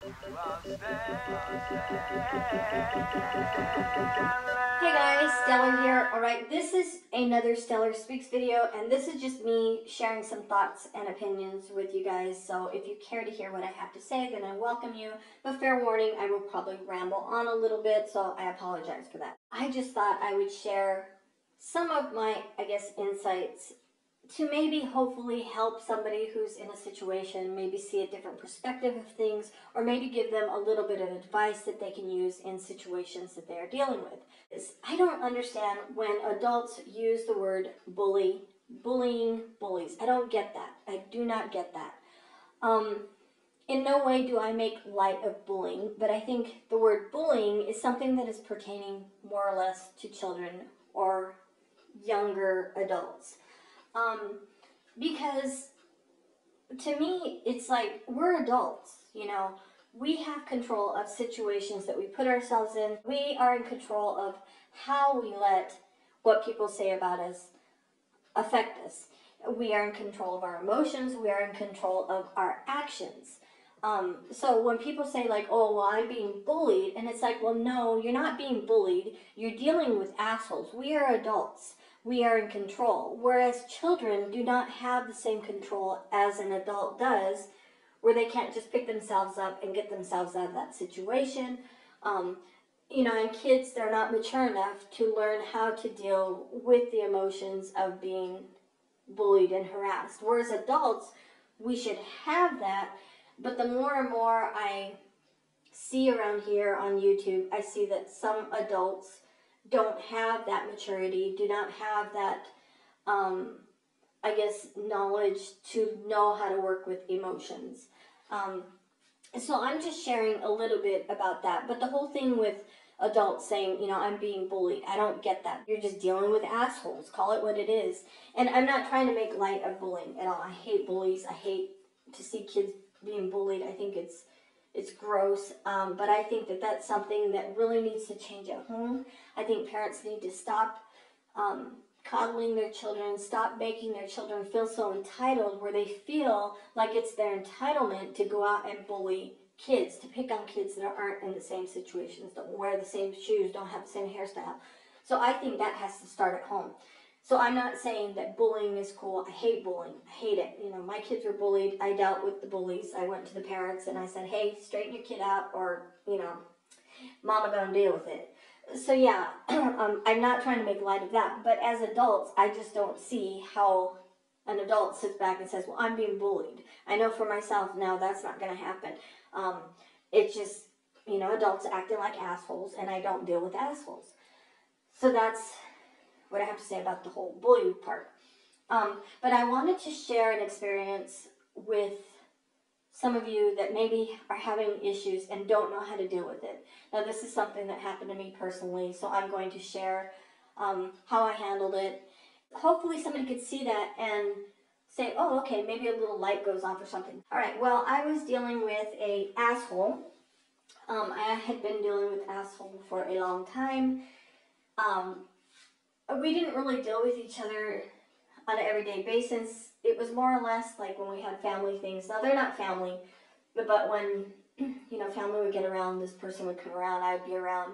Hey guys, Stellar here. Alright, this is another Stellar Speaks video, and this is just me sharing some thoughts and opinions with you guys. So if you care to hear what I have to say, then I welcome you. But fair warning, I will probably ramble on a little bit, so I apologize for that. I just thought I would share some of my, insights to maybe hopefully help somebody who's in a situation, maybe see a different perspective of things, or maybe give them a little bit of advice that they can use in situations that they are dealing with. I don't understand when adults use the word bully, bullying, bullies. I don't get that. I do not get that. In no way do I make light of bullying, but I think the word bullying is something that is pertaining more or less to children or younger adults. Because to me, it's like we're adults, you know. We have control of situations that we put ourselves in. We are in control of how we let what people say about us affect us. We are in control of our emotions. We are in control of our actions. So when people say like, oh, well, I'm being bullied, and it's like, well, no, you're not being bullied. You're dealing with assholes. We are adults. We are in control. Whereas children do not have the same control as an adult does, where they can't just pick themselves up and get themselves out of that situation. You know, and kids, they're not mature enough to learn how to deal with the emotions of being bullied and harassed. Whereas adults, we should have that. But the more and more I see around here on YouTube, I see that some adults don't have that maturity, do not have that, knowledge to know how to work with emotions. So I'm just sharing a little bit about that. But the whole thing with adults saying, you know, I'm being bullied, I don't get that. You're just dealing with assholes. Call it what it is. And I'm not trying to make light of bullying at all. I hate bullies. I hate to see kids being bullied. I think it's gross, but I think that that's something that really needs to change at home. I think parents need to stop coddling their children, stop making their children feel so entitled where they feel like it's their entitlement to go out and bully kids, to pick on kids that aren't in the same situations, don't wear the same shoes, don't have the same hairstyle. So I think that has to start at home. So I'm not saying that bullying is cool. I hate bullying. I hate it. You know, my kids were bullied. I dealt with the bullies. I went to the parents and I said, hey, straighten your kid out or, you know, mama gonna deal with it. So yeah, I'm not trying to make light of that. But as adults, I just don't see how an adult sits back and says, well, I'm being bullied. I know for myself, no, that's not going to happen. It's just, you know, adults acting like assholes, and I don't deal with assholes. So that's what I have to say about the whole bullying part. But I wanted to share an experience with some of you that maybe are having issues and don't know how to deal with it. Now, this is something that happened to me personally, so I'm going to share how I handled it. Hopefully somebody could see that and say, oh, okay, maybe a little light goes off or something. All right, well, I was dealing with a asshole. I had been dealing with asshole for a long time. We didn't really deal with each other on an everyday basis. It was more or less like when we had family things. Now, they're not family, but when, you know, family would get around, this person would come around, I would be around.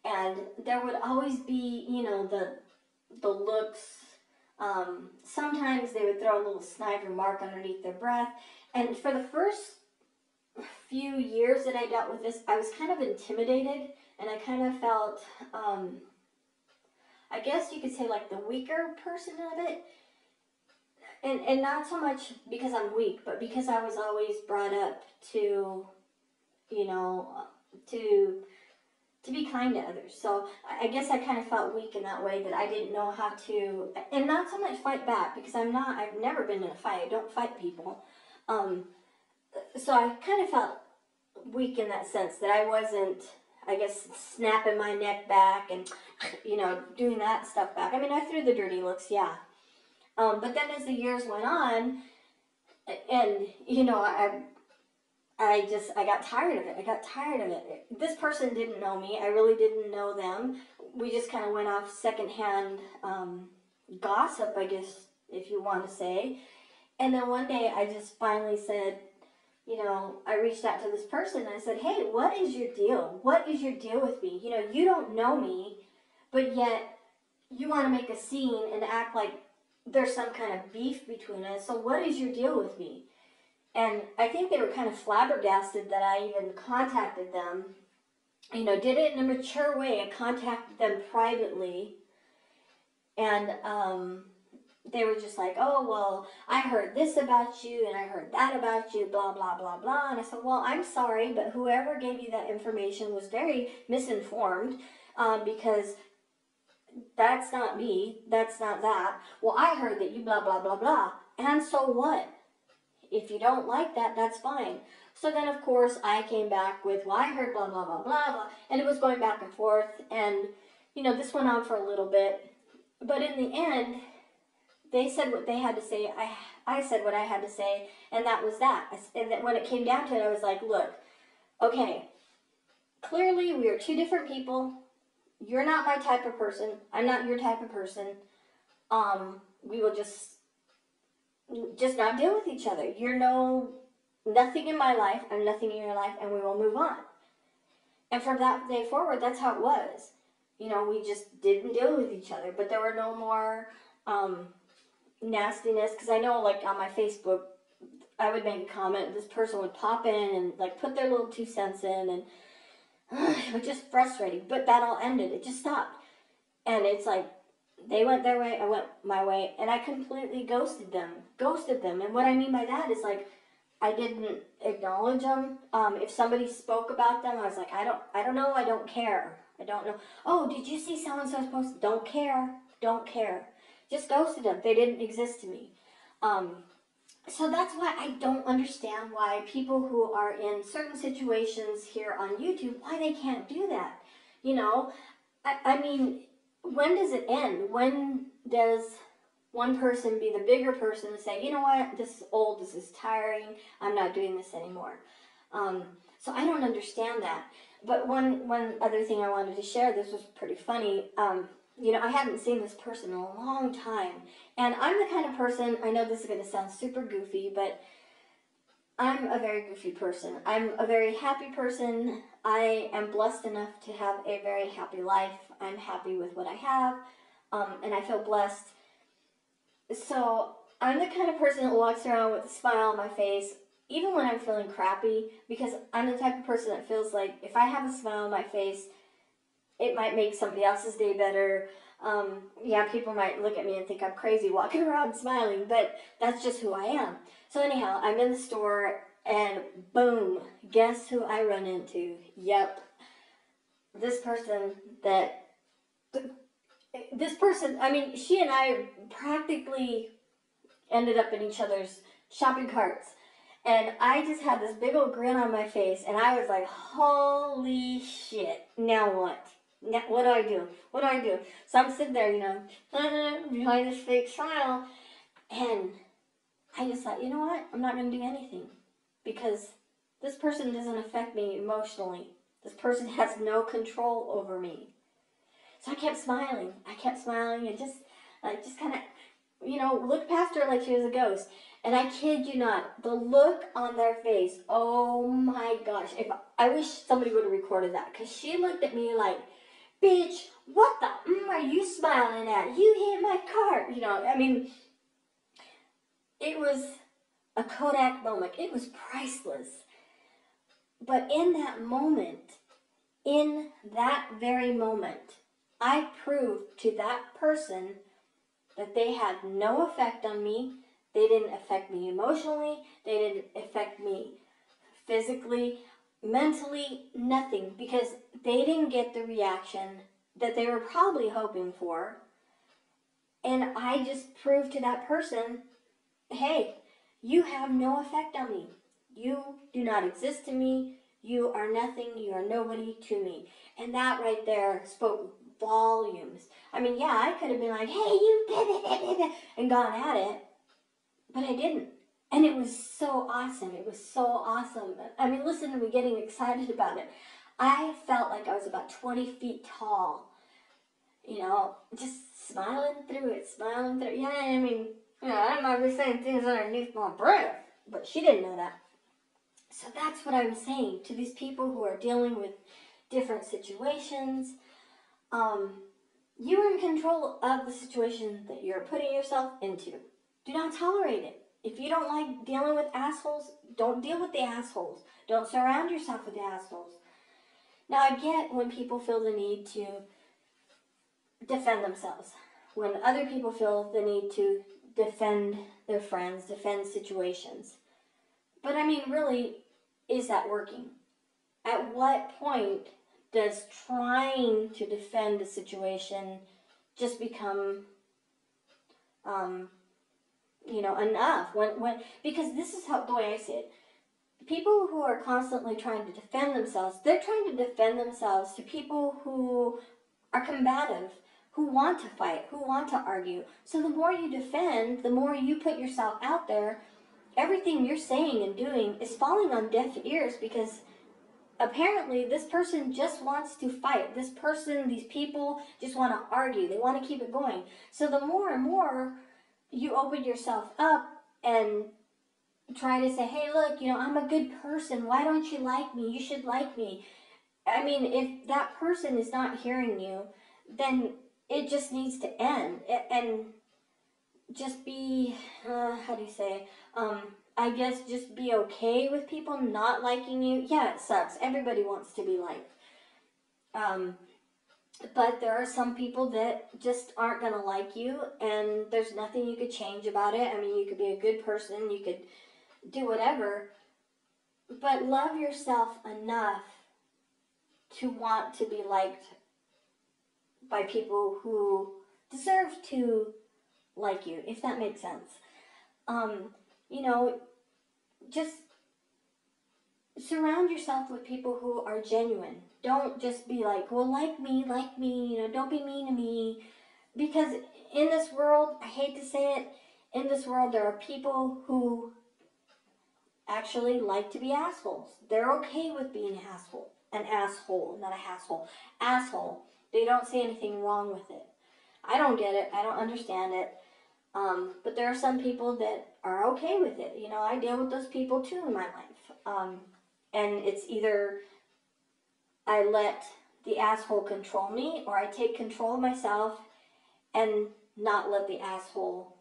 And there would always be, you know, the looks. Sometimes they would throw a little snide remark underneath their breath. And for the first few years that I dealt with this, I was kind of intimidated, and I kind of felt, I guess you could say like the weaker person of it. And not so much because I'm weak, but because I was always brought up to, you know, to be kind to others. So I guess I kind of felt weak in that way, that I didn't know how to, and not so much fight back, because I've never been in a fight. I don't fight people. So I kind of felt weak in that sense, that I wasn't, I guess, snapping my neck back and, you know, doing that stuff back. I mean, I threw the dirty looks, yeah. But then as the years went on, and, you know, I got tired of it. I got tired of it. This person didn't know me. I really didn't know them. We just kind of went off secondhand gossip, I guess, if you want to say. And then one day I just finally said, I reached out to this person and I said, hey, what is your deal? What is your deal with me? You don't know me, but yet you want to make a scene and act like there's some kind of beef between us. So what is your deal with me? And I think they were kind of flabbergasted that I even contacted them. Did it in a mature way. I contacted them privately. And they were just like, oh, well, I heard this about you and I heard that about you, blah, blah, blah, blah. And I said, well, I'm sorry, but whoever gave you that information was very misinformed, because that's not me. That's not that. Well, I heard that you blah, blah, blah, blah. And so what? If you don't like that, that's fine. So then, of course, I came back with, well, I heard blah, blah, blah, blah, blah. And it was going back and forth. And, this went on for a little bit. But in the end, they said what they had to say. I said what I had to say. And that was that. And then when it came down to it, I was like, look, okay, clearly we are two different people. You're not my type of person. I'm not your type of person. We will just not deal with each other. You're nothing in my life. I'm nothing in your life, and we will move on. And from that day forward, that's how it was. We just didn't deal with each other. But there were no more nastiness, because I know, like, on my Facebook, I would make a comment, this person would pop in and, like, put their little 2 cents in, and it was just frustrating. But that all ended. It just stopped. And it's like, they went their way, I went my way, and I completely ghosted them. And what I mean by that is, like, I didn't acknowledge them. If somebody spoke about them, I was like, I don't know, I don't care. I don't know. Oh, did you see so-and-so's post? Don't care. Just ghosted them. They didn't exist to me. So that's why I don't understand why people who are in certain situations here on YouTube, why they can't do that. I mean, when does it end? When does one person be the bigger person and say, you know what, this is old, this is tiring, I'm not doing this anymore. So I don't understand that. But one other thing I wanted to share, this was pretty funny. I hadn't seen this person in a long time. And I'm the kind of person, I know this is going to sound super goofy, but I'm a very goofy person. I'm a very happy person. I am blessed enough to have a very happy life. I'm happy with what I have, and I feel blessed. So I'm the kind of person that walks around with a smile on my face, even when I'm feeling crappy, because I'm the type of person that feels like if I have a smile on my face, it might make somebody else's day better. People might look at me and think I'm crazy walking around smiling, but that's just who I am. So anyhow, I'm in the store, and boom, guess who I run into? Yep, this person, I mean, she and I practically ended up in each other's shopping carts. And I just had this big old grin on my face, and I was like, holy shit, now what? Now, what do I do? So I'm sitting there, behind this fake smile, and I just thought, you know what? I'm not going to do anything, because this person doesn't affect me emotionally. This person has no control over me. So I kept smiling, and just kind of, looked past her like she was a ghost. And I kid you not, the look on their face, oh my gosh. I wish somebody would have recorded that, because she looked at me like, bitch, what the are you smiling at? You hit my cart. I mean, it was a Kodak moment. It was priceless. But in that very moment, I proved to that person that they had no effect on me. They didn't affect me emotionally. They didn't affect me physically, mentally, nothing. Because they didn't get the reaction that they were probably hoping for. And I just proved to that person, hey, you have no effect on me. You do not exist to me. You are nothing. You are nobody to me. And that right there spoke volumes. I mean, yeah, I could have been like, hey, you, and gone at it. But I didn't. And it was so awesome. I mean, listen to me getting excited about it. I felt like I was about 20 feet tall. Just smiling through it. Yeah, I mean, I might be saying things underneath my breath. But she didn't know that. So that's what I'm saying to these people who are dealing with different situations. You are in control of the situation that you're putting yourself into. Do not tolerate it. If you don't like dealing with assholes, don't deal with the assholes. Don't surround yourself with the assholes. Now, I get when people feel the need to defend themselves, when other people feel the need to defend their friends, defend situations. But I mean, really, is that working? At what point does trying to defend a situation just become, enough? Because this is the way I see it. People who are constantly trying to defend themselves, they're trying to defend themselves to people who are combative, who want to fight, who want to argue. So the more you defend, the more you put yourself out there, everything you're saying and doing is falling on deaf ears because apparently this person just wants to fight. These people just want to argue. They want to keep it going. So the more and more you open yourself up and try to say, hey, look, I'm a good person. Why don't you like me? You should like me. I mean, if that person is not hearing you, then it just needs to end. And just be, how do you say, I guess just be okay with people not liking you. Yeah, it sucks. Everybody wants to be liked. But there are some people that just aren't going to like you, and there's nothing you could change about it. I mean, you could be a good person, you could do whatever, but love yourself enough to want to be liked by people who deserve to like you, if that makes sense. Just surround yourself with people who are genuine. Don't just be like, well, like me, don't be mean to me. Because in this world, I hate to say it, in this world there are people who actually like to be assholes. They're okay with being an asshole, not a hassle. Asshole. They don't see anything wrong with it. I don't get it. I don't understand it. But there are some people that are okay with it. I deal with those people too in my life. And it's either I let the asshole control me, or I take control of myself and not let the asshole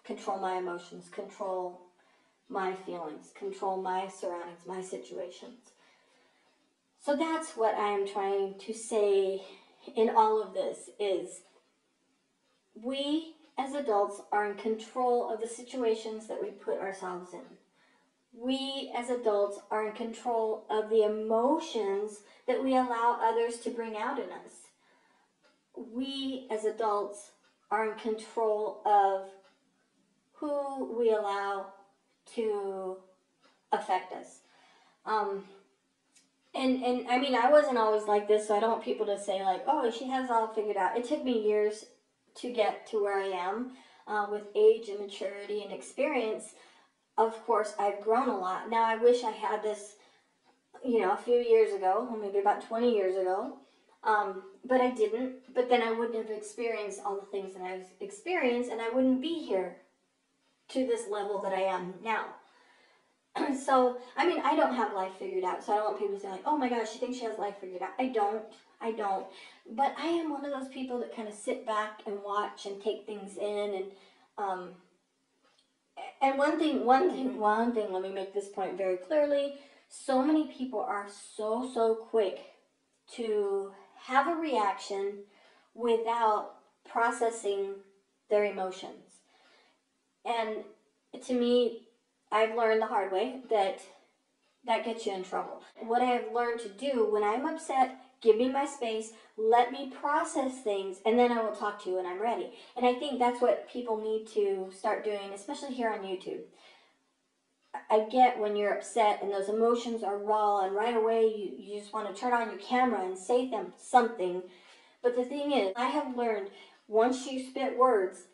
control my emotions, control my feelings, control my surroundings, my situations. So that's what I am trying to say in all of this is we as adults are in control of the situations that we put ourselves in. We as adults are in control of the emotions that we allow others to bring out in us. We as adults are in control of who we allow to affect us. And I mean, I wasn't always like this, so I don't want people to say like, oh, she has it all figured out. It took me years to get to where I am with age and maturity and experience. Of course, I've grown a lot. Now, I wish I had this, a few years ago, or maybe about 20 years ago, but I didn't. But then I wouldn't have experienced all the things that I've experienced, and I wouldn't be here to this level that I am now. So, I mean, I don't have life figured out, so I don't want people to say like, oh my gosh, she thinks she has life figured out. I don't. But I am one of those people that kind of sit back and watch and take things in, and one thing, let me make this point very clearly. So many people are so quick to have a reaction without processing their emotions. And to me, I've learned the hard way that gets you in trouble. What I have learned to do when I'm upset, give me my space, let me process things, and then I will talk to you when I'm ready. And I think that's what people need to start doing, especially here on YouTube. I get when you're upset and those emotions are raw and right away you just want to turn on your camera and say something. But the thing is, I have learned once you spit words,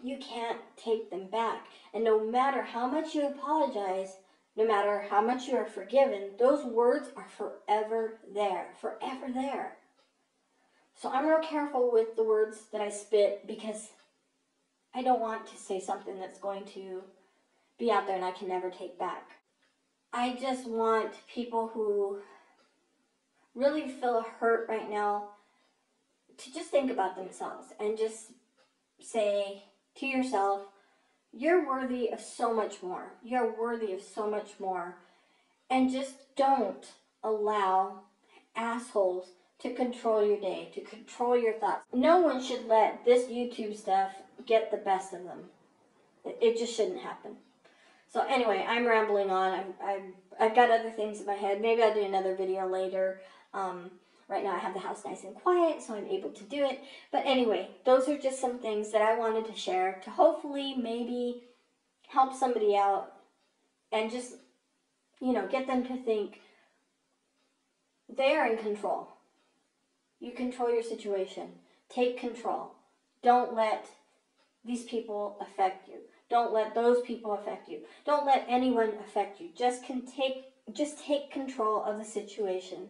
you can't take them back. And no matter how much you apologize, no matter how much you are forgiven, those words are forever there. Forever there. So I'm real careful with the words that I spit because I don't want to say something that's going to be out there and I can never take back. I just want people who really feel hurt right now to just think about themselves and just say to yourself, you're worthy of so much more. You're worthy of so much more. And just don't allow assholes to control your day, to control your thoughts. No one should let this YouTube stuff get the best of them. It just shouldn't happen. So anyway, I'm rambling on. I've got other things in my head. Maybe I'll do another video later. Right now I have the house nice and quiet, so I'm able to do it. But anyway, those are just some things that I wanted to share to hopefully maybe help somebody out and just, get them to think they are in control. You control your situation. Take control. Don't let these people affect you. Don't let those people affect you. Don't let anyone affect you. Just take control of the situation.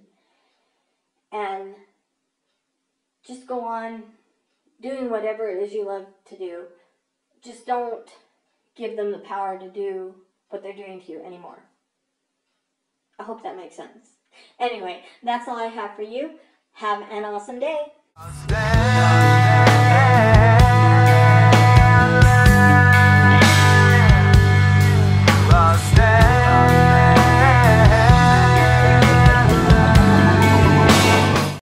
And just go on doing whatever it is you love to do. Just don't give them the power to do what they're doing to you anymore. I hope that makes sense. Anyway, that's all I have for you. Have an awesome day.